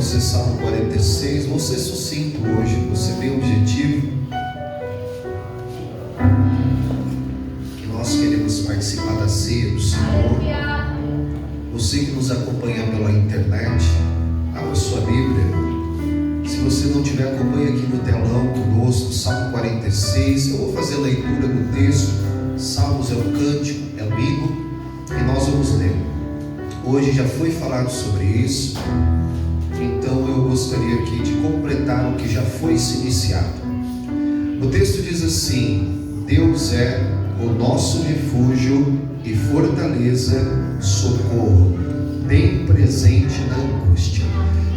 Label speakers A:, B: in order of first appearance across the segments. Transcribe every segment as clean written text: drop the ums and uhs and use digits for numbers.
A: você Salmo 46. Vou ser sucinto hoje, vou ser bem objetivo. Que nós queremos participar da ceia do Senhor. Você que nos acompanha pela internet, abra sua Bíblia. Se você não tiver, acompanha aqui no telão conosco, Salmo 46. Eu vou fazer a leitura do texto. Salmos é um cântico, é um hino, e nós vamos ler. Hoje já foi falado sobre isso, então eu gostaria aqui de completar o que já foi se iniciado. O texto diz assim: Deus é o nosso refúgio e fortaleza, socorro, bem presente na angústia.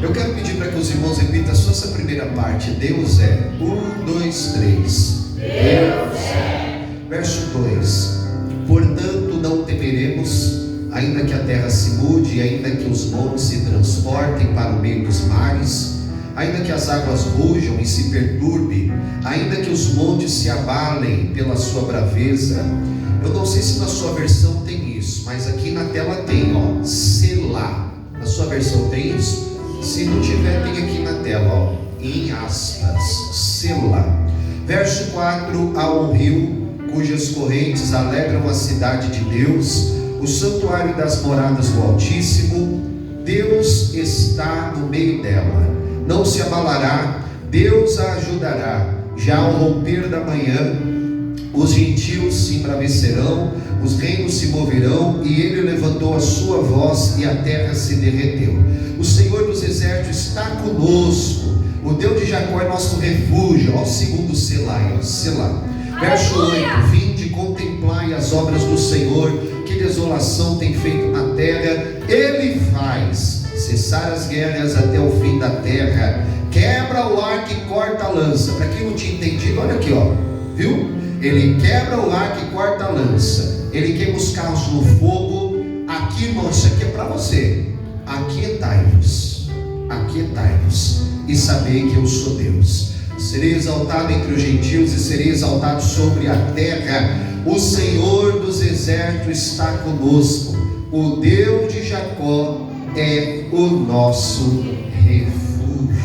A: Eu quero pedir para que os irmãos repitam só essa primeira parte. Deus é. 1, 2, 3. Deus é. Verso 2: Portanto não temeremos, ainda que a terra se mude, ainda que os montes se transportem para o meio dos mares, ainda que as águas rujam e se perturbem, ainda que os montes se abalem pela sua braveza. Eu não sei se na sua versão tem isso, mas aqui na tela tem, ó, Selá. Na sua versão tem isso? Se não tiver, tem aqui na tela, ó, em aspas, Selá. Verso 4: Há um rio cujas correntes alegram a cidade de Deus, o santuário das moradas do Altíssimo. Deus está no meio dela, não se abalará, Deus a ajudará. Já ao romper da manhã, os gentios se embravecerão, os reinos se moverão, e ele levantou a sua voz e a terra se derreteu. O Senhor dos exércitos está conosco, o Deus de Jacó é nosso refúgio. Ó, o segundo Selá, ó, Selá. Verso 8: Vinde, contemplai as obras do Senhor, que desolação tem feito na terra. Ele faz cessar as guerras até o fim da terra, quebra o arco e corta a lança. Para quem não tinha entendido, olha aqui, ó, viu? Ele quebra o arco e corta a lança, ele queima os carros no fogo. Aqui, irmão, isso aqui é para você. Aquietai-vos, aquietai-vos, e sabei que eu sou Deus. Serei exaltado entre os gentios e serei exaltado sobre a terra. O Senhor dos exércitos está conosco, o Deus de Jacó é o nosso refúgio.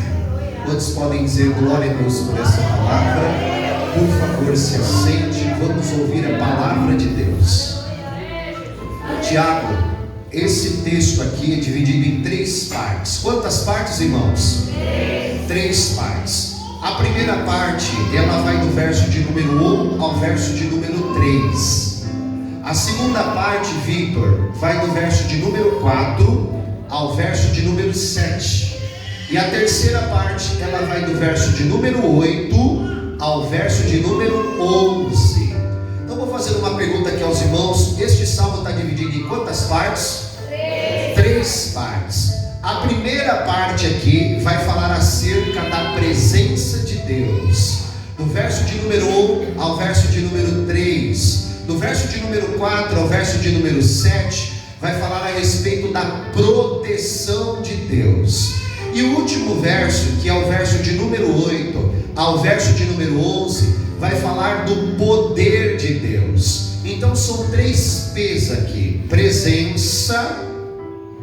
A: Quantos podem dizer glória a Deus por essa palavra? Por favor, se assente, vamos ouvir a palavra de Deus. Tiago, esse texto aqui é dividido em 3 partes. Quantas partes, irmãos? 3 partes. A primeira parte, ela vai do verso de número 1 ao verso de número 3. A segunda parte, Victor, vai do verso de número 4 ao verso de número 7. E a terceira parte, ela vai do verso de número 8 ao verso de número 11. Então vou fazer uma pergunta aqui aos irmãos. Este salmo está dividido em quantas partes? 3 partes. A primeira parte aqui vai falar acerca da presença de Deus, do verso de número 1 ao verso de número 3. Do verso de número 4 ao verso de número 7 vai falar a respeito da proteção de Deus. E o último verso, que é o verso de número 8 ao verso de número 11, vai falar do poder de Deus. Então são 3 P's aqui: presença,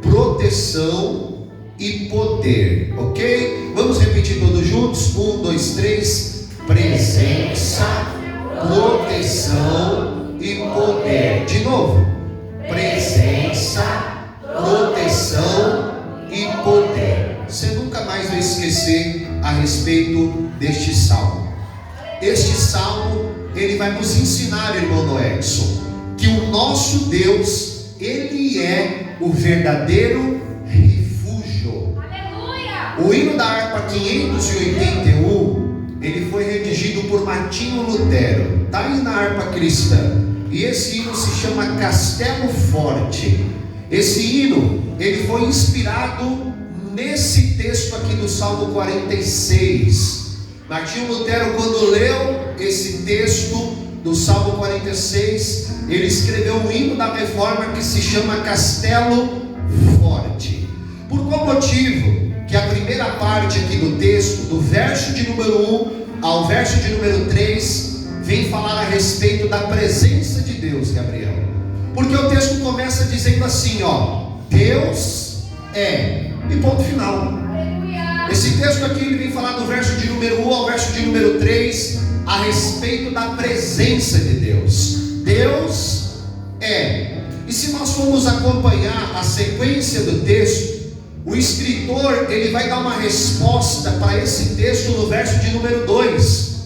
A: proteção e poder, ok? Vamos repetir todos juntos? 1, 2, 3. Presença, proteção e poder. De novo: presença, proteção e poder. Você nunca mais vai esquecer a respeito deste salmo. Este salmo, ele vai nos ensinar, irmão Noedson, que o nosso Deus, ele é o verdadeiro refúgio. Aleluia! O hino da harpa 581, ele foi redigido por Martinho Lutero. Está aí na harpa cristã. E esse hino se chama Castelo Forte. Esse hino, ele foi inspirado nesse texto aqui do Salmo 46. Martinho Lutero, quando leu esse texto do Salmo 46, ele escreveu um hino da reforma que se chama Castelo Forte. Por qual motivo? Que a primeira parte aqui do texto, do verso de número 1 ao verso de número 3, vem falar a respeito da presença de Deus, Gabriel. Porque o texto começa dizendo assim, ó: Deus é. E ponto final. Esse texto aqui ele vem falar do verso de número 1 ao verso de número 3 a respeito da presença de Deus. Deus é. E se nós formos acompanhar a sequência do texto, o escritor ele vai dar uma resposta para esse texto no verso de número 2.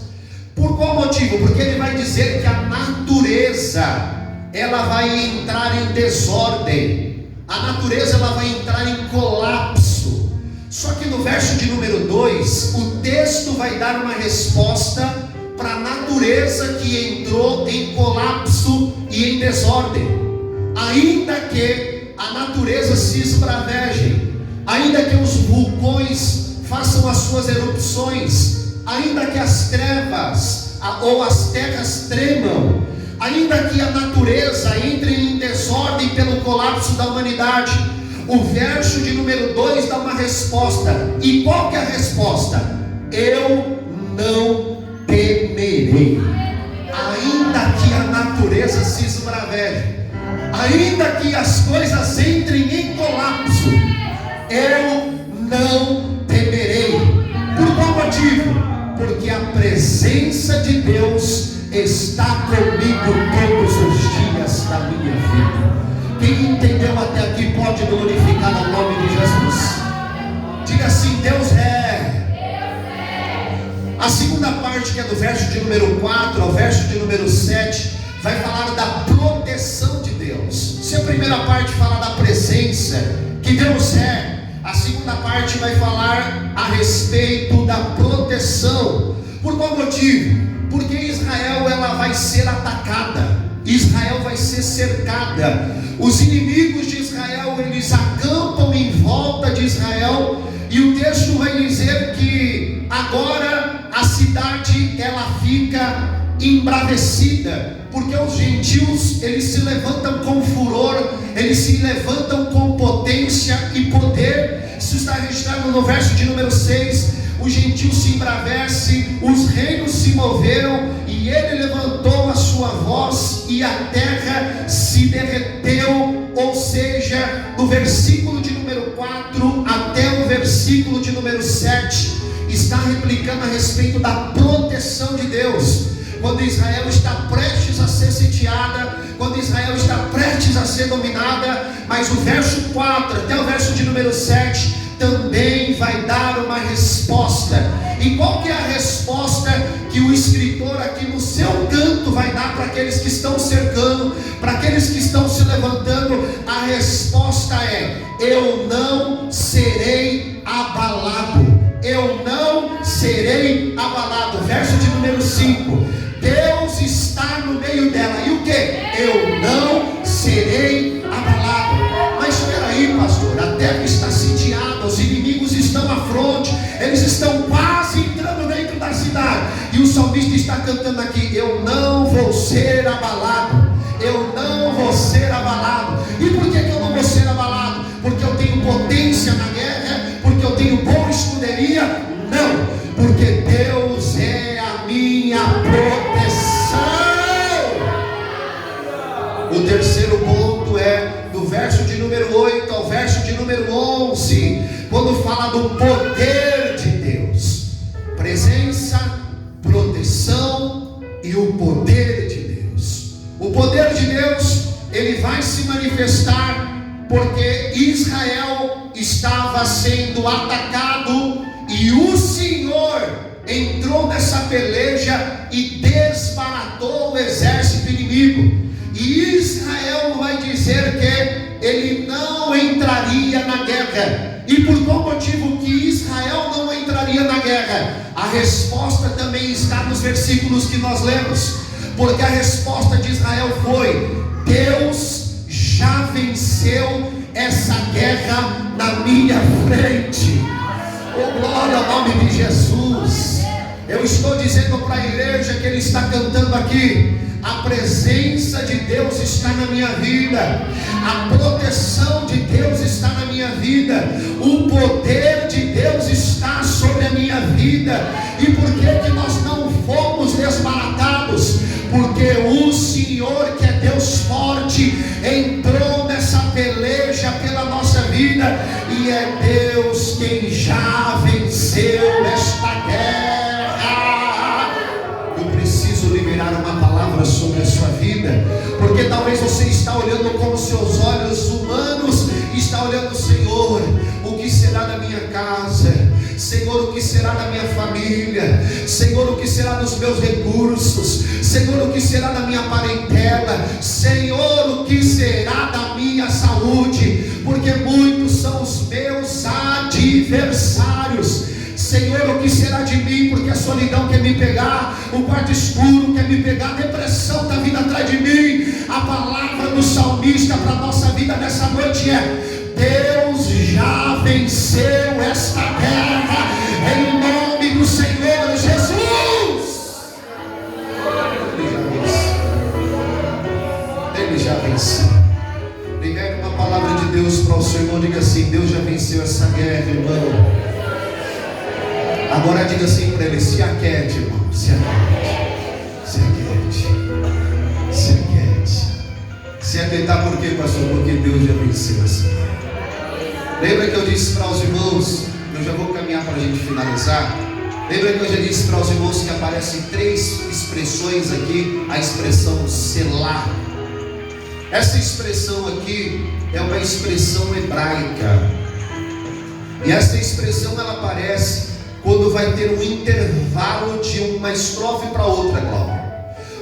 A: Por qual motivo? Porque ele vai dizer que a natureza ela vai entrar em desordem, a natureza ela vai entrar em colapso. Só que no verso de número 2, o texto vai dar uma resposta para a natureza que entrou em colapso e em desordem. Ainda que a natureza se esbraveje, ainda que os vulcões façam as suas erupções, ainda que as trevas ou as terras tremam, ainda que a natureza entre em desordem pelo colapso da humanidade, o verso de número 2 dá uma resposta. E qual que é a resposta? Eu não temerei. Ainda que a natureza se esbraveje, ainda que as coisas entrem em colapso, eu não temerei. Por qual motivo? Porque a presença de Deus está comigo todos os dias da minha vida. Quem entendeu até aqui pode glorificar o nome de Jesus. Diga assim: Deus é. A segunda parte, que é do verso de número 4 ao verso de número 7, vai falar da proteção de Deus. Se a primeira parte fala da presença, que Deus é, a segunda parte vai falar a respeito da proteção. Por qual motivo? Porque Israel ela vai ser atacada, Israel vai ser cercada. Os inimigos de Israel eles acampam em volta de Israel, e o texto vai dizer que agora a cidade ela fica embravecida, porque os gentios eles se levantam com furor, eles se levantam com potência e poder. Isso está registrado no verso de número 6. Os gentios se embravecem, os reinos se moveram, e ele levantou a sua voz, e a terra se derreteu. Ou seja, no versículo de número 4 até o versículo de número 7, está replicando a respeito da proteção de Deus. Quando Israel está prestes a ser sitiada, quando Israel está prestes a ser dominada, mas o verso 4 até o verso de número 7 também vai dar uma resposta. E qual que é a resposta que o escritor aqui no seu canto vai dar para aqueles que estão cercando, para aqueles que estão se levantando? A resposta é: eu não serei abalado. Eu não serei abalado. Verso de número 5: Deus está no meio dela. E o que? Eu não serei abalado. Mas espera aí, pastor, a terra está sitiada, os inimigos estão à fronte, eles estão quase entrando dentro da cidade, e o salmista está cantando aqui: eu não vou ser abalado, eu não vou ser abalado. E por que eu não vou ser abalado? Porque eu tenho potência na guerra, porque eu tenho boa escuderia? Não, porque Deus é a minha proteção. O terceiro ponto é do verso de número 8 ao verso de número 11, quando fala do poder de Deus. Presença, proteção e o poder de Deus. O poder de Deus, ele vai se manifestar porque Israel estava sendo atacado, e o Senhor entrou nessa peleja e desbaratou o exército inimigo. E Israel vai dizer que ele não entraria na guerra. E por qual motivo que Israel não entraria na guerra? A resposta também está nos versículos que nós lemos. Porque a resposta de Israel foi: Deus já venceu essa guerra na minha frente. Oh, glória ao nome de Jesus. Eu estou dizendo para a igreja que ele está cantando aqui: a presença de Deus está na minha vida, a proteção de Deus está na minha vida, o poder de Deus está sobre a minha vida. E por que nós não fomos desbaratados? Porque o Senhor, que é Deus forte, entrou nessa peleja pela nossa vida, e Deus quem já venceu esta guerra. Eu preciso liberar uma palavra sobre a sua vida, porque talvez você está olhando com os seus olhos humanos, está olhando: Senhor, o que será da minha casa? Senhor, o que será da minha família? Senhor, o que será dos meus recursos? Senhor, o que será da minha parentela? Senhor, o que será da minha saúde? Porque muitos são os meus adversários. Senhor, o que será de mim? Porque a solidão quer me pegar, o quarto escuro quer me pegar, a depressão está vindo atrás de mim. A palavra do salmista para a nossa vida nessa noite é: Deus já venceu esta guerra, em nome do Senhor Jesus. Ele já venceu. Libere uma palavra de Deus para o seu irmão. Diga assim: Deus já venceu essa guerra, irmão. Agora diga assim para ele: se aquete, irmão, se aquete, se aquete, se aquete. Se aquietar por quê, pastor? Porque Deus já venceu essa guerra. Lembra que eu disse para os irmãos, eu já vou caminhar para a gente finalizar. Lembra que eu já disse para os irmãos que aparecem 3 expressões aqui, a expressão selar. Essa expressão aqui é uma expressão hebraica, e essa expressão ela aparece quando vai ter um intervalo de uma estrofe para outra, Glória.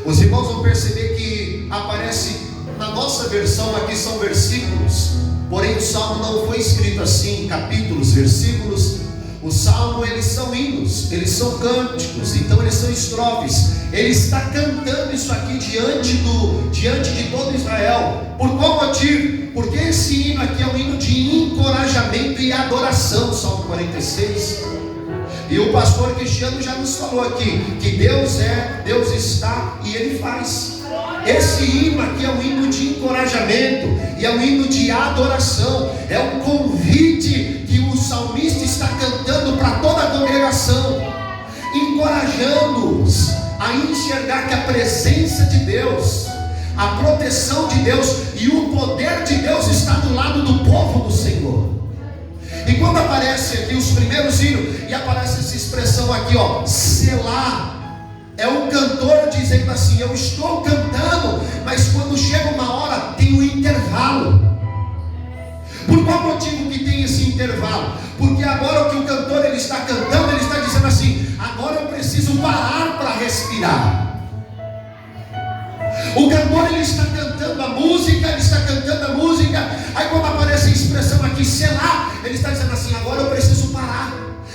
A: Os irmãos vão perceber que aparece, na nossa versão aqui são versículos, porém o salmo não foi escrito assim, capítulos, versículos. O salmo, eles são hinos, eles são cânticos, então eles são estrofes. Ele está cantando isso aqui diante de todo Israel. Por qual motivo? Porque esse hino aqui é um hino de encorajamento e adoração, Salmo 46. E o pastor Cristiano já nos falou aqui que Deus é, Deus está e Ele faz. Esse hino aqui é um hino de encorajamento e é um hino de adoração. É um convite que o salmista está cantando para toda a congregação, encorajando-os a enxergar que a presença de Deus, a proteção de Deus e o poder de Deus está do lado do povo do Senhor. E quando aparece aqui os primeiros hinos, e aparece essa expressão aqui, ó, selar, é o cantor dizendo assim: eu estou cantando, mas quando chega uma hora tem um intervalo. Por qual motivo que tem esse intervalo? Porque agora o que o cantor ele está cantando, ele está dizendo assim: agora eu preciso parar para respirar. O cantor ele está cantando a música, ele está cantando a música. Aí quando aparece a expressão aqui, selar, ele está dizendo assim: agora eu preciso parar,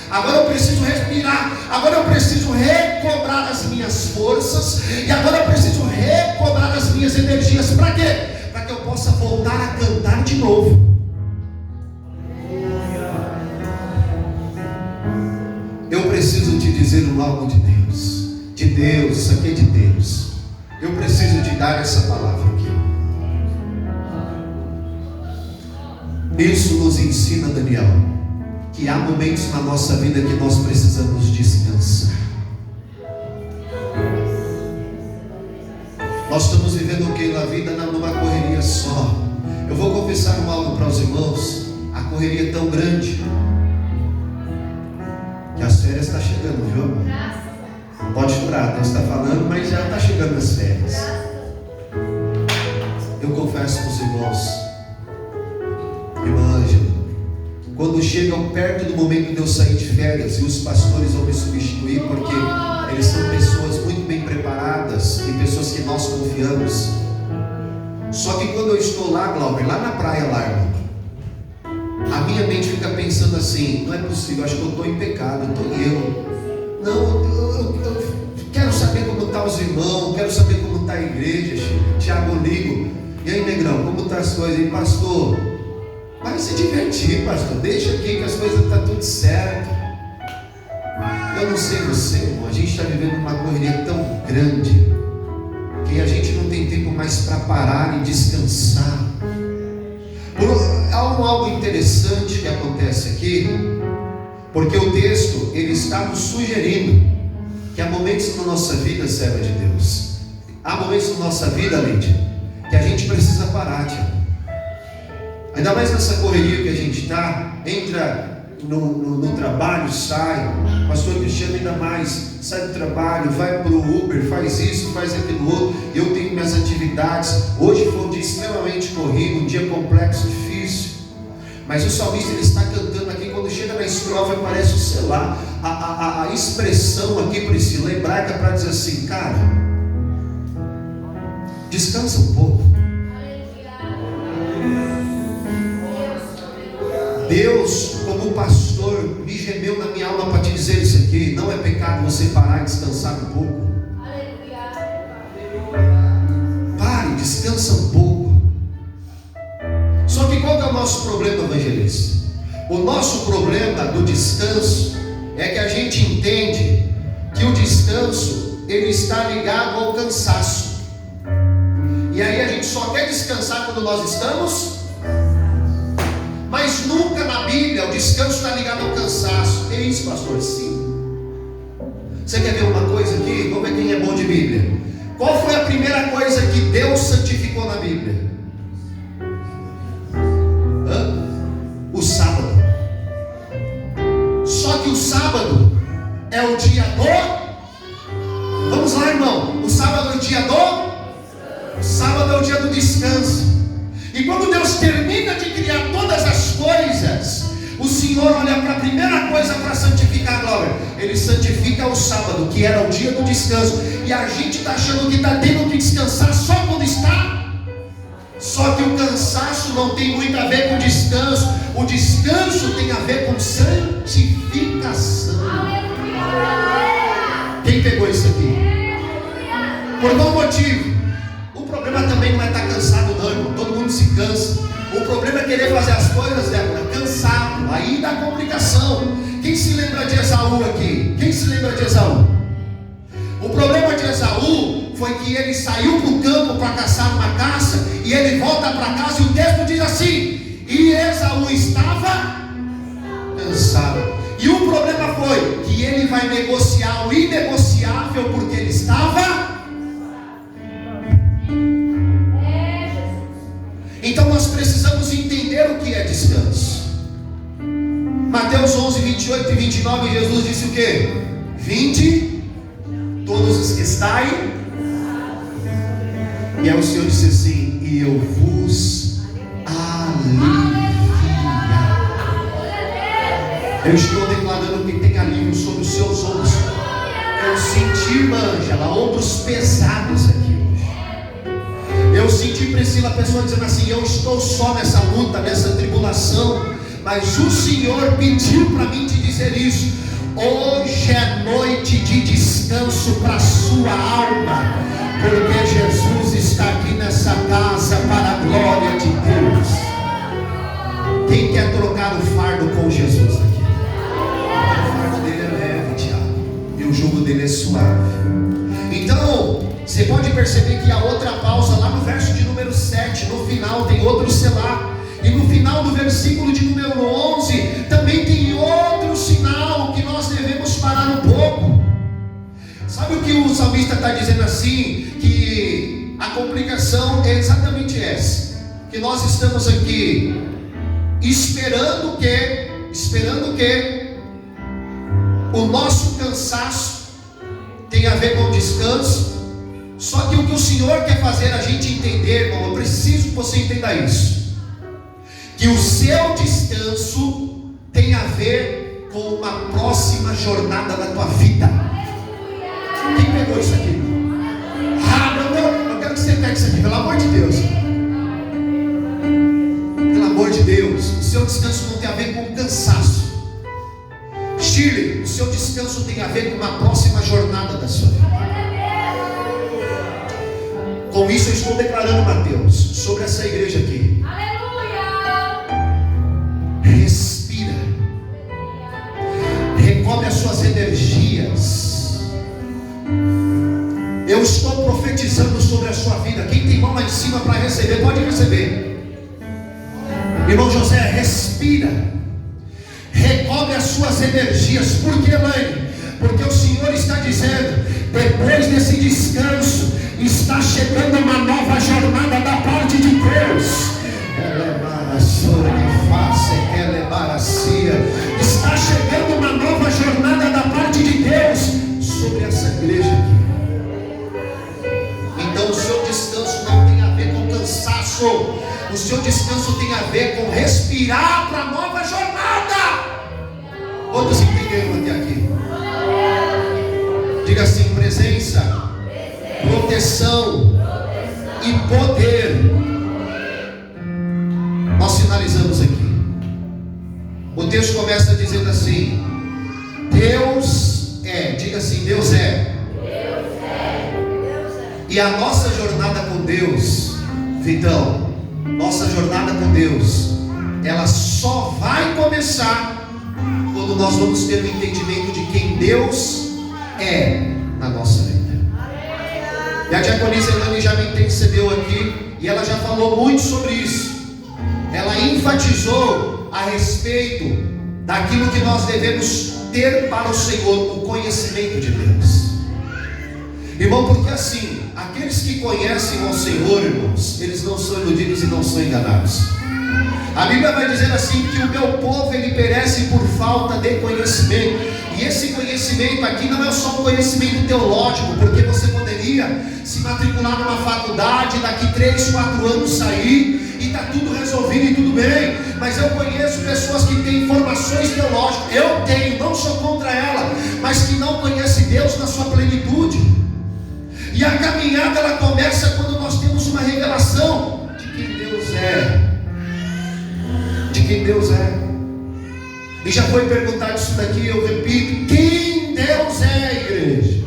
A: agora eu preciso respirar, agora eu preciso recobrar as minhas forças, e agora eu preciso recobrar as minhas energias. Para quê? Para que eu possa voltar a cantar de novo. Eu preciso te dizer algo de Deus, isso aqui é de Deus. Eu preciso te dar essa palavra aqui. Isso nos ensina, Daniel, que há momentos na nossa vida que nós precisamos descansar. Nós estamos vivendo o que na vida? Numa correria só. Eu vou confessar algo para os irmãos. A correria é tão grande que as férias estão chegando, viu? Pode chorar, Deus está falando, mas já está chegando as férias. Eu confesso para os irmãos, irmã Ângela, quando chegam perto do momento de eu sair de férias, e os pastores vão me substituir, porque eles são pessoas muito bem preparadas e pessoas que nós confiamos. Só que quando eu estou lá, Glauber, lá na praia lá, irmão, a minha mente fica pensando assim: não é possível, acho que eu estou em pecado, eu estou em erro. Não, eu quero saber como estão os irmãos, quero saber como está a igreja. Tiago, ligo: e aí, negrão, como estão as coisas? E pastor, vai se divertir, pastor, deixa aqui que as coisas estão tudo certo. Eu não sei você, irmão, a gente está vivendo uma correria tão grande que a gente não tem tempo mais para parar e descansar. Há algo interessante que acontece aqui, porque o texto ele está nos sugerindo que há momentos na nossa vida, serva de Deus, há momentos na nossa vida, Lídia, que a gente precisa parar, Tiago. Ainda mais nessa correria que a gente está, entra no trabalho, sai. Pastor Cristiano ainda mais, sai do trabalho, vai para o Uber, faz isso, faz aquilo outro. Eu tenho minhas atividades. Hoje foi um dia extremamente corrido, um dia complexo, difícil. Mas o salmista, ele está cantando aqui, quando chega na estrofe, aparece, sei lá, a expressão aqui, Priscila, hebraica, para dizer assim: cara, descansa um pouco. Deus, como pastor, me gemeu na minha alma para te dizer isso aqui: não é pecado você parar e descansar um pouco. Pare, descansa um pouco. Só que qual que é o nosso problema, evangelista? O nosso problema do descanso é que a gente entende que o descanso, ele está ligado ao cansaço. E aí a gente só quer descansar quando nós estamos, mas nunca na Bíblia o descanso está ligado ao cansaço. É isso, pastor? Sim. Você quer ver uma coisa aqui? Vamos ver quem é bom de Bíblia. Qual foi a primeira coisa que Deus santificou na Bíblia? O sábado. Só que o sábado é o dia do... Vamos lá, irmão. O sábado é o dia do... O sábado é o dia do descanso. E quando Deus termina de criar todas as coisas, o Senhor olha para a primeira coisa para santificar, glória. Ele santifica o sábado, que era o dia do descanso. E a gente está achando que está tendo que descansar só quando está. Só que o cansaço não tem muito a ver com descanso. O descanso tem a ver com santificação. Quem pegou isso aqui? Por qual motivo? O problema também não é estar cansado não, irmão. Todo mundo se cansa. O problema é querer fazer as coisas, Débora, cansado. Aí dá complicação. Quem se lembra de Esaú aqui? Quem se lembra de Esaú? O problema de Esaú foi que ele saiu para o campo para caçar uma caça, e ele volta para casa e o texto diz assim: e Esaú estava cansado. E o problema foi que ele vai negociar o inegociável porque ele estava. Então nós precisamos entender o que é descanso. Mateus 11, 28 e 29, Jesus disse o quê? 20, todos os que estáis. E aí o Senhor disse assim: e eu vos aliviarei. Eu estou declarando que tem alívio sobre os seus ombros. Eu senti, irmã Ângela, ombros pesados aqui hoje. Eu senti, Priscila, a pessoa dizendo assim: eu estou só nessa luta, nessa tribulação, mas o Senhor pediu para mim te dizer isso. Hoje é noite de descanso para a sua alma, porque Jesus está aqui nessa casa para a glória de Deus. Quem quer trocar o fardo com Jesus aqui? O fardo dele é leve, Tiago, e o jugo dele é suave. Então, você pode perceber que a outra pausa lá no verso de número 7, no final tem outro selar. E no final do versículo de número 11, também tem outro sinal que nós devemos parar um pouco. Sabe o que o salmista está dizendo assim? Que a complicação é exatamente essa: que nós estamos aqui esperando que o nosso cansaço tenha a ver com o descanso. Só que o que o Senhor quer fazer a gente entender, irmão, eu preciso que você entenda isso, que o seu descanso tem a ver com uma próxima jornada da tua vida. Quem pegou isso aqui? Eu quero que você pegue isso aqui, pelo amor de Deus. Pelo amor de Deus. O seu descanso não tem a ver com cansaço. Shirley, o seu descanso tem a ver com uma próxima jornada da sua vida. Com isso eu estou declarando, Mateus, sobre essa igreja aqui: respira, recobre as suas energias. Eu estou profetizando sobre a sua vida. Quem tem mão lá em cima para receber, pode receber. Irmão José, respira, recobre as suas energias. Por que, mãe? Porque o Senhor está dizendo: depois desse descanso está chegando uma nova jornada da parte de Deus. Está seu descanso tem a ver com respirar para a nova jornada. Quantos entenderam até aqui? Diga assim: presença, proteção e poder. Nós finalizamos aqui. O texto começa dizendo assim: Deus é. Diga assim: Deus é. E a nossa jornada com Deus, Vitão, nossa jornada com Deus, ela só vai começar quando nós vamos ter o entendimento de quem Deus é na nossa vida. E a diaconisa Elane já me intercedeu aqui, e ela já falou muito sobre isso. Ela enfatizou a respeito daquilo que nós devemos ter para o Senhor, o conhecimento de Deus. Irmão, porque assim, aqueles que conhecem ao Senhor, irmãos, eles não são iludidos e não são enganados. A Bíblia vai dizer assim, que o meu povo, ele perece por falta de conhecimento. E esse conhecimento aqui não é só um conhecimento teológico, porque você poderia se matricular numa faculdade, daqui 3, 4 anos sair, e está tudo resolvido e tudo bem. Mas eu conheço pessoas que têm formações teológicas, eu tenho, não sou contra ela, mas que não conhecem Deus na sua plenitude. E a caminhada, ela começa quando nós temos uma revelação de quem Deus é. De quem Deus é. E já foi perguntado isso daqui, eu repito: quem Deus é, igreja?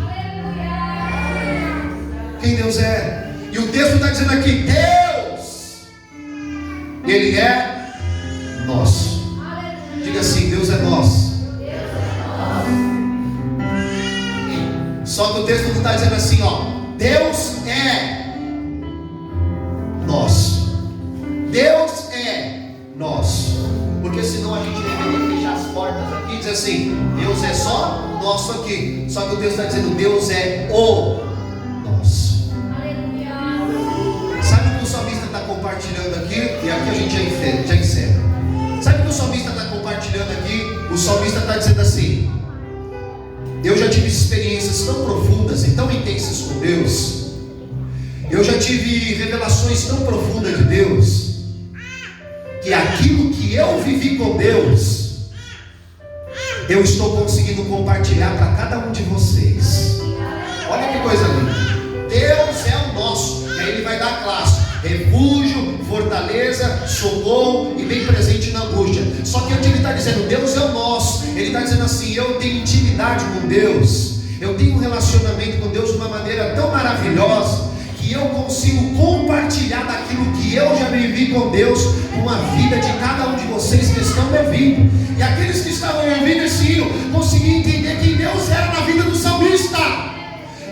A: Quem Deus é? E o texto está dizendo aqui: Deus, Ele é nosso. Diga assim: Deus é nosso. Só que o texto não está dizendo assim, ó: Deus é nosso. Deus é nosso. Porque senão a gente deveria fechar as portas aqui e dizer assim: Deus é só nosso aqui. Só que o Deus está dizendo: Deus é o nosso. Sabe o que o salmista está compartilhando aqui? E aqui a gente já encerra. Sabe o que o salmista está compartilhando aqui? O salmista está dizendo assim: eu já tive experiências tão profundas e tão intensas com Deus. Eu já tive revelações tão profundas de Deus, que aquilo que eu vivi com Deus, eu estou conseguindo compartilhar para cada um de vocês. Olha que coisa linda. Deus é o nosso. E aí ele vai dar a classe: refúgio, fortaleza, socorro e bem presente na angústia. Só que antes ele está dizendo: Deus é o nosso. Ele está dizendo assim: eu tenho intimidade com Deus, eu tenho um relacionamento com Deus de uma maneira tão maravilhosa, que eu consigo compartilhar daquilo que eu já vivi com Deus, com a vida de cada um de vocês que estão me ouvindo. E aqueles que estavam ouvindo esse hino conseguiram entender quem Deus era na vida do salmista.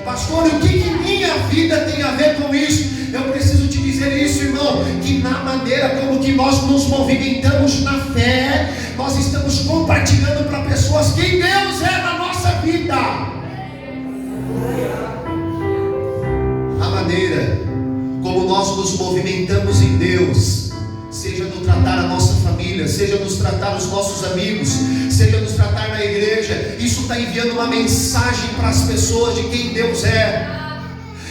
A: Pastor, o que minha vida tem a ver com isso? Eu preciso te dizer isso, irmão, que na maneira como que nós nos movimentamos na fé, nós estamos compartilhando para pessoas quem Deus é na nossa vida. A maneira como nós nos movimentamos em Deus, seja no tratar a nossa família, seja nos tratar os nossos amigos, seja nos tratar na igreja, isso está enviando uma mensagem para as pessoas de quem Deus é.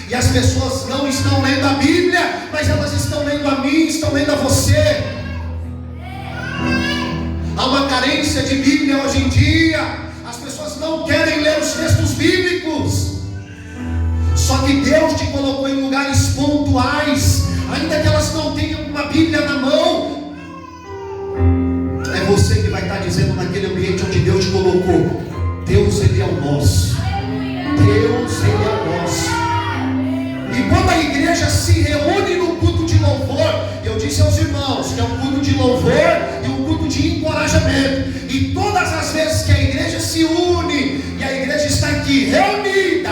A: E as pessoas não estão lendo a Bíblia, mas elas estão lendo a mim, estão lendo a você. Há uma carência de Bíblia hoje em dia. As pessoas não querem ler os textos bíblicos. Só que Deus te colocou em lugares pontuais, ainda que elas não tenham uma Bíblia na mão. É você que vai estar dizendo naquele ambiente onde Deus te colocou: Deus, Ele é o nosso. Deus, Ele é o nosso. E quando a igreja se reúne no culto de louvor, eu disse aos irmãos que é um culto de louvor e um culto de encorajamento. E todas as vezes que a igreja se une, e a igreja está aqui reunida,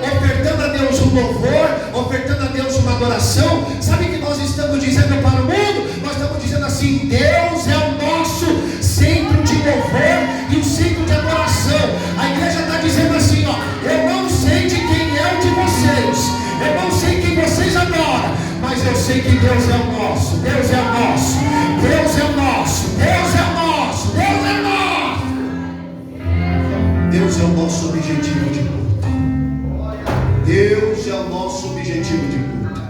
A: ofertando a Deus um louvor, ofertando a Deus uma adoração, sabe o que nós estamos dizendo para o mundo? Nós estamos dizendo assim: Deus é o nosso centro de louvor e o centro de adoração. A igreja está dizendo assim, ó: eu não sei de quem é o de vocês, eu não sei quem vocês adoram, mas eu sei que Deus é o nosso. Deus é o nosso. Deus é o nosso. Deus é o nosso. Deus é nosso. Deus é o nosso objetivo de culto. Deus é o nosso objetivo de culto.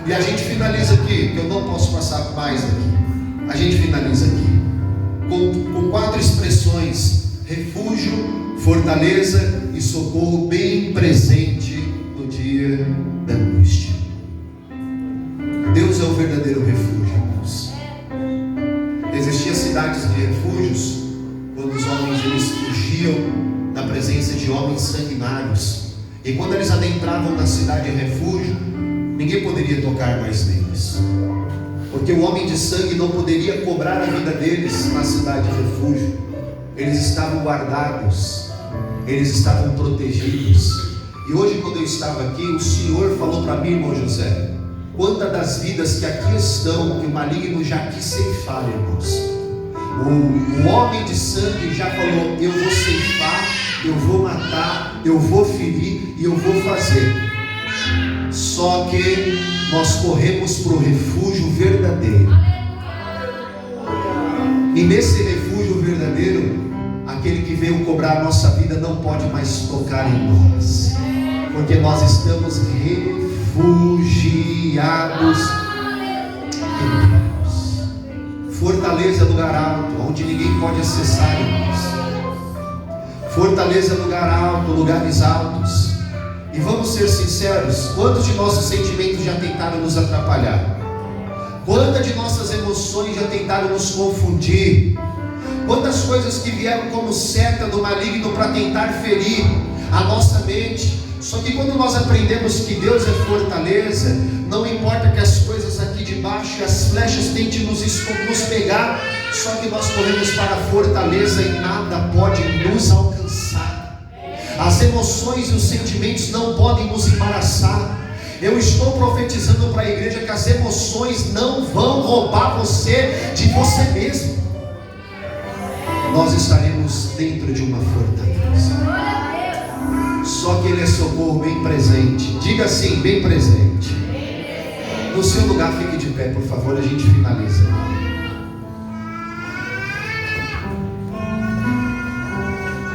A: E E a gente finaliza aqui, que eu não posso passar mais daqui. A gente finaliza aqui com 4 expressões: refúgio, fortaleza e socorro bem presente no dia da angústia. Deus é o verdadeiro refúgio, irmãos. Existiam cidades de refúgios quando os homens eles fugiam da presença de homens sanguinários, e quando eles adentravam na cidade de refúgio, ninguém poderia tocar mais neles, porque o homem de sangue não poderia cobrar a vida deles na cidade de refúgio. Eles estavam guardados, eles estavam protegidos. E hoje, quando eu estava aqui, o Senhor falou para mim, irmão José, quantas das vidas que aqui estão, que o maligno já quis ceifar, irmãos. O homem de sangue já falou: eu vou ceifar, eu vou matar, eu vou ferir e eu vou fazer. Só que nós corremos para o refúgio verdadeiro. E nesse refúgio verdadeiro, aquele que veio cobrar a nossa vida não pode mais tocar em nós, porque nós estamos refugiados em Deus. Fortaleza é lugar alto, onde ninguém pode acessar, irmãos. Fortaleza é lugar alto, lugares altos. E vamos ser sinceros, quantos de nossos sentimentos já tentaram nos atrapalhar? Quantas de nossas emoções já tentaram nos confundir? Quantas coisas que vieram como seta do maligno para tentar ferir a nossa mente? Só que quando nós aprendemos que Deus é fortaleza, não importa que as coisas aqui de baixo, as flechas tentem nos pegar, só que nós corremos para a fortaleza e nada pode nos alcançar. As emoções e os sentimentos não podem nos embaraçar. Eu estou profetizando para a igreja que as emoções não vão roubar você de você mesmo. Nós estaremos dentro de uma fortaleza. Só que Ele é socorro bem presente. Diga assim: bem presente. No seu lugar, fique de pé, por favor, a gente finaliza.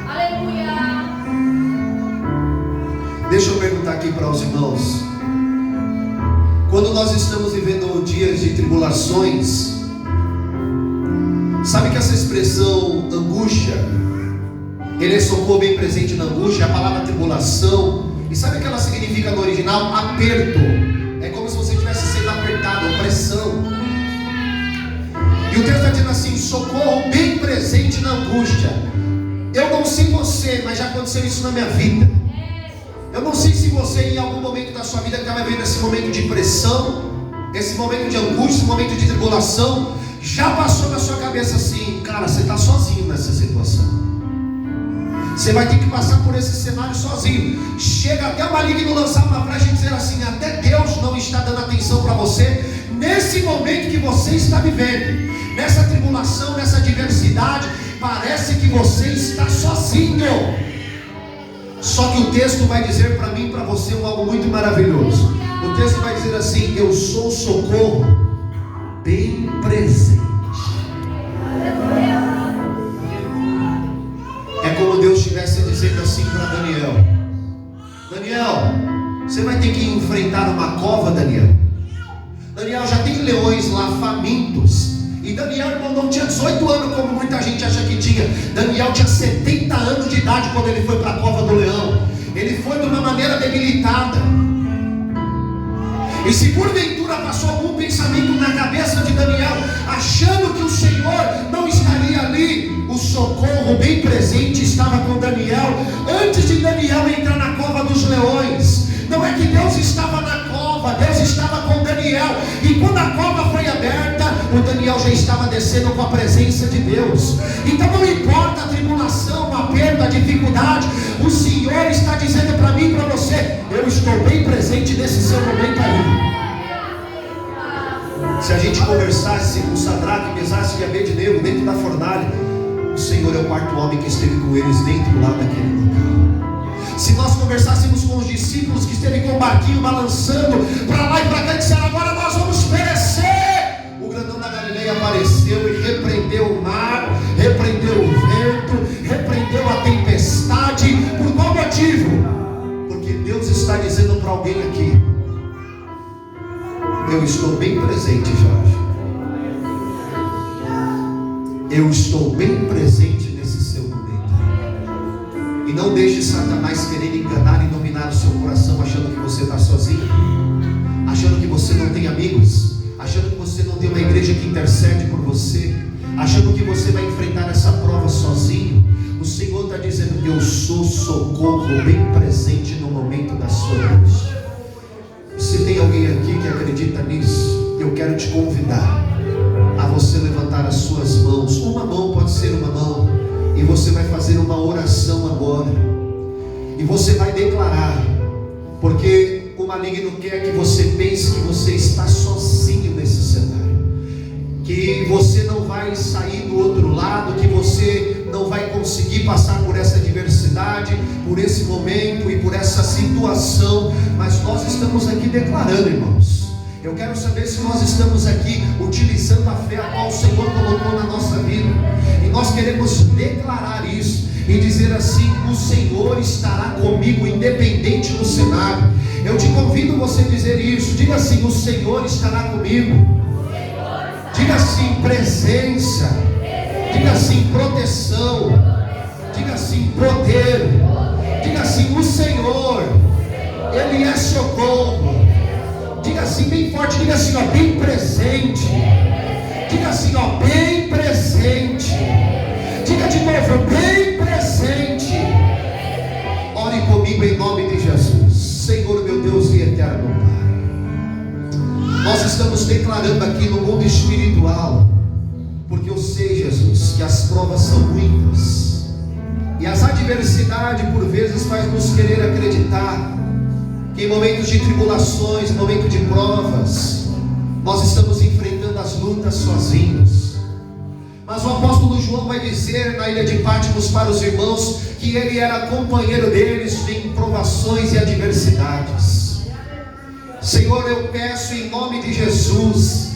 A: Aleluia. Deixa eu perguntar aqui para os irmãos: quando nós estamos vivendo dias de tribulações, sabe que essa expressão angústia, Ele é socorro bem presente na angústia, a palavra tribulação, e sabe o que ela significa no original? Aperto. É como se você estivesse sendo apertado, opressão. E o texto está dizendo assim: socorro bem presente na angústia. Eu não sei você, mas já aconteceu isso na minha vida. Eu não sei se você em algum momento da sua vida estava vivendo esse momento de pressão, esse momento de angústia, esse momento de tribulação. Já passou na sua cabeça assim: cara, você está sozinho nessa situação. Você vai ter que passar por esse cenário sozinho. Chega até o maligno lançar uma flecha e dizer assim: até Deus não está dando atenção para você nesse momento que você está vivendo, nessa tribulação, nessa adversidade. Parece que você está sozinho. Só que o texto vai dizer para mim e para você algo muito maravilhoso. O texto vai dizer assim: eu sou socorro bem presente. É como Deus estivesse dizendo assim para Daniel: Daniel, você vai ter que enfrentar uma cova, Daniel. Daniel, já tem leões lá famintos. E Daniel, irmão, não tinha 18 anos como muita gente acha que tinha. Daniel tinha 70 anos de idade quando ele foi para a cova do leão. Ele foi de uma maneira debilitada. E se porventura passou algum pensamento na cabeça de Daniel, achando que o Senhor não estaria ali, o socorro bem presente estava com Daniel, antes de Daniel entrar na cova dos leões. Não é que Deus estava na cova, Deus estava com Daniel. E quando a cova foi aberta, o Daniel já estava descendo com a presença de Deus. Então não importa a tribulação, a perda, a dificuldade, o Senhor está dizendo para mim e para você: eu estou bem presente nesse seu momento aí. Se a gente conversasse com Sadraque, Mesaque e Abednego dentro da fornalha, o Senhor é o quarto homem que esteve com eles dentro lá daquele local. Se nós conversássemos com os discípulos que esteve com o barquinho balançando para lá e para cá e disseram: agora nós vamos perecer, o grandão da Galileia apareceu e repreendeu o mar, repreendeu o vento, repreendeu a tempestade. Por qual motivo? Porque Deus está dizendo para alguém aqui: estou bem presente, Jorge. Eu estou bem presente nesse seu momento. E não deixe Satanás querer enganar e dominar o seu coração, achando que você está sozinho, achando que você não tem amigos, achando que você não tem uma igreja que intercede por você, achando que você vai enfrentar essa prova sozinho. O Senhor está dizendo: eu sou socorro bem presente no momento da sua angústia. Se tem alguém aqui que acredita nisso, eu quero te convidar a você levantar as suas mãos. Uma mão pode ser uma mão, e você vai fazer uma oração agora, e você vai declarar, porque o maligno quer que você pense que você está sozinho nesse cenário, que você não vai sair do outro lado, que você não vai conseguir passar por essa adversidade, por esse momento e por essa situação. Mas nós estamos aqui declarando, irmãos. Eu quero saber se nós estamos aqui utilizando a fé a qual o Senhor colocou na nossa vida, e nós queremos declarar isso e dizer assim: o Senhor estará comigo independente do cenário. Eu te convido você a dizer isso. Diga assim: o Senhor estará comigo. Diga assim: presença. Diga assim: proteção. Diga assim: poder. Diga assim: o Senhor, Ele é socorro. Diga assim bem forte, diga assim, ó, bem presente. Diga assim, ó, bem presente. Diga de novo, bem presente. Ore comigo em nome de Jesus. Senhor meu Deus e eterno Pai, nós estamos declarando aqui no mundo espiritual, porque eu sei, Jesus, que as provas são muitas, e as adversidades por vezes faz nos querer acreditar que em momentos de tribulações, em momentos de provas, nós estamos enfrentando as lutas sozinhos. Mas o apóstolo João vai dizer na ilha de Patmos para os irmãos que ele era companheiro deles em provações e adversidades. Senhor, eu peço em nome de Jesus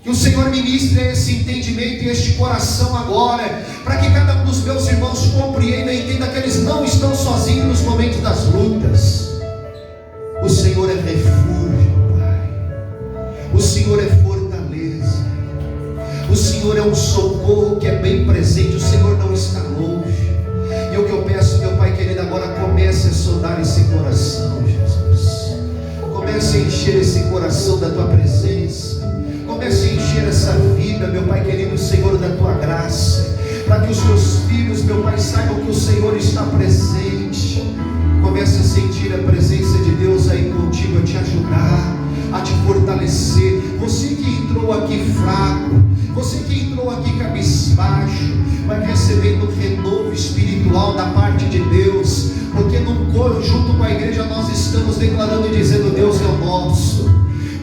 A: que o Senhor ministre esse entendimento e este coração agora, para que cada um dos meus irmãos compreenda e entenda que eles não estão sozinhos nos momentos das lutas. O Senhor é refúgio, Pai. O Senhor é fortaleza. O Senhor é um socorro que é bem presente. O Senhor não está longe. E o que eu peço, meu Pai querido, agora comece a sondar esse coração, Jesus. Comece a encher esse coração da Tua presença. Comece a encher essa vida, meu Pai querido, Senhor, da Tua graça, para que os Teus filhos, meu Pai, saibam que o Senhor está presente. Comece a sentir a presença de Deus aí contigo, a te ajudar, a te fortalecer. Você que entrou aqui fraco, você que entrou aqui cabisbaixo, vai recebendo um renovo espiritual da parte de Deus, porque num coro junto com a igreja nós estamos declarando e dizendo: Deus é o nosso,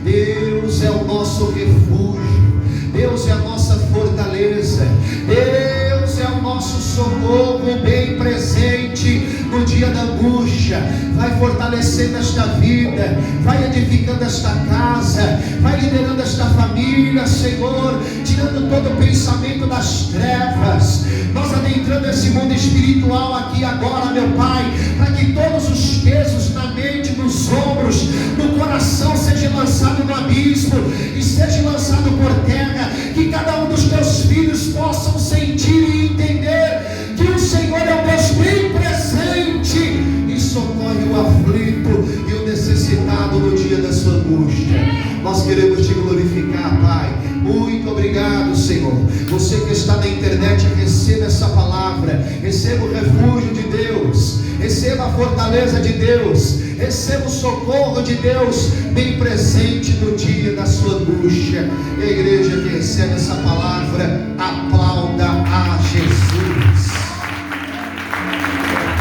A: Deus é o nosso refúgio, Deus é a nossa fortaleza, Deus é o nosso socorro bem presente no dia da angústia. Vai fortalecendo esta vida, vai edificando esta casa, vai liderando esta família, Senhor, tirando todo o pensamento das trevas. Nós adentrando esse mundo espiritual aqui agora, meu Pai, para que todos os pesos na mente, nos ombros, no coração sejam lançados no abismo e sejam lançados por terra, que cada um dos teus filhos possam sentir e entender que o Senhor é um Deus bem presente e socorre o aflito e o necessitado no dia da sua angústia. Nós queremos te glorificar, Pai. Muito obrigado, Senhor. Você que está na internet, receba essa palavra, receba o refúgio de Deus, receba a fortaleza de Deus, receba o socorro de Deus bem presente no dia da sua angústia. E a igreja que recebe essa palavra, aplaude.